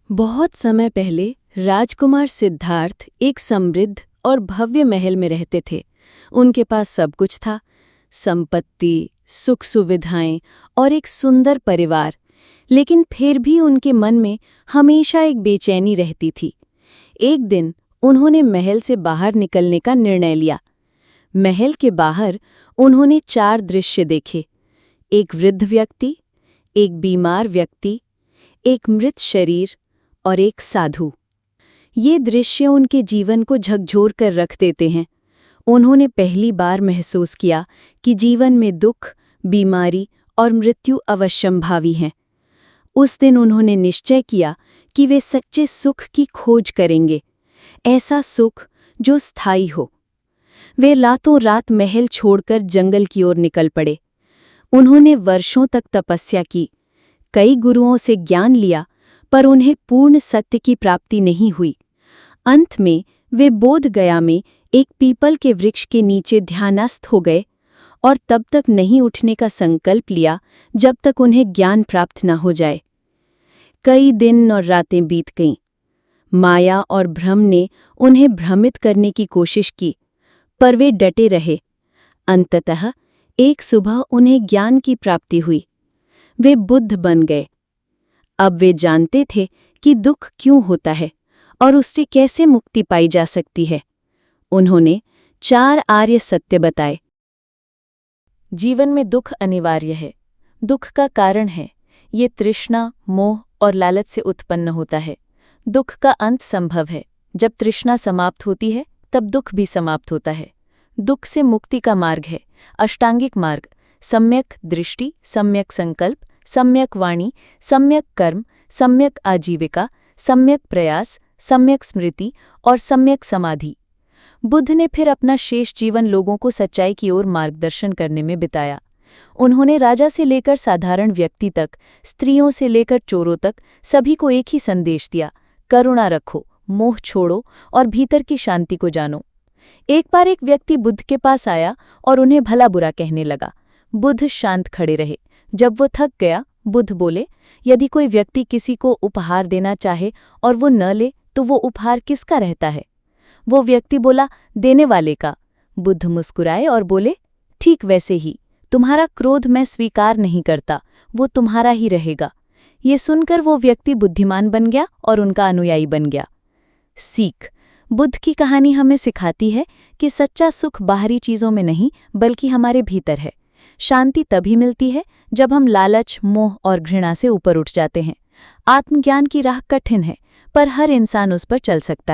बहुत समय पहले राजकुमार सिद्धार्थ एक समृद्ध और भव्य महल में रहते थे। उनके पास सब कुछ था, संपत्ति, सुख सुविधाएं और एक सुंदर परिवार। लेकिन फिर भी उनके मन में हमेशा एक बेचैनी रहती थी। एक दिन उन्होंने महल से बाहर निकलने का निर्णय लिया। महल के बाहर उन्होंने 4 दृश्य देखे। एक वृद्ध व्यक्ति, एक बीमार व्यक्ति, एक मृत शरीर और एक साधु। ये दृश्य उनके जीवन को झकझोर कर रख देते हैं। उन्होंने पहली बार महसूस किया कि जीवन में दुख, बीमारी और मृत्यु अवश्यंभावी हैं। उस दिन उन्होंने निश्चय किया कि वे सच्चे सुख की खोज करेंगे, ऐसा सुख जो स्थायी हो। वे रातों रात महल छोड़कर जंगल की ओर निकल पड़े। उन्होंने वर्षों तक तपस्या की, कई गुरुओं से ज्ञान लिया, पर उन्हें पूर्ण सत्य की प्राप्ति नहीं हुई। अंत में वे बोध गया में एक पीपल के वृक्ष के नीचे ध्यानस्थ हो गए और तब तक नहीं उठने का संकल्प लिया जब तक उन्हें ज्ञान प्राप्त न हो जाए। कई दिन और रातें बीत गईं। माया और भ्रम ने उन्हें भ्रमित करने की कोशिश की, पर वे डटे रहे। अंततः एक सुबह उन्हें ज्ञान की प्राप्ति हुई। वे बुद्ध बन गए। अब वे जानते थे कि दुख क्यों होता है और उससे कैसे मुक्ति पाई जा सकती है। उन्होंने 4 आर्य सत्य बताए। जीवन में दुख अनिवार्य है। दुख का कारण है ये तृष्णा, मोह और लालच से उत्पन्न होता है। दुख का अंत संभव है। जब तृष्णा समाप्त होती है तब दुख भी समाप्त होता है। दुख से मुक्ति का मार्ग है अष्टांगिक मार्ग: सम्यक दृष्टि, सम्यक संकल्प, सम्यक वाणी, सम्यक कर्म, सम्यक आजीविका, सम्यक प्रयास, सम्यक स्मृति और सम्यक समाधि। बुद्ध ने फिर अपना शेष जीवन लोगों को सच्चाई की ओर मार्गदर्शन करने में बिताया। उन्होंने राजा से लेकर साधारण व्यक्ति तक, स्त्रियों से लेकर चोरों तक सभी को एक ही संदेश दिया: करुणा रखो, मोह छोड़ो और भीतर की शांति को जानो। एक बार एक व्यक्ति बुद्ध के पास आया और उन्हें भला बुरा कहने लगा। बुद्ध शांत खड़े रहे। जब वो थक गया, बुद्ध बोले, यदि कोई व्यक्ति किसी को उपहार देना चाहे और वो न ले तो वो उपहार किसका रहता है? वो व्यक्ति बोला, देने वाले का। बुद्ध मुस्कुराए और बोले, ठीक वैसे ही तुम्हारा क्रोध मैं स्वीकार नहीं करता, वो तुम्हारा ही रहेगा। ये सुनकर वो व्यक्ति बुद्धिमान बन गया और उनका अनुयायी बन गया। सीख: बुद्ध की कहानी हमें सिखाती है कि सच्चा सुख बाहरी चीज़ों में नहीं बल्कि हमारे भीतर है। शांति तभी मिलती है जब हम लालच, मोह और घृणा से ऊपर उठ जाते हैं। आत्मज्ञान की राह कठिन है, पर हर इंसान उस पर चल सकता है।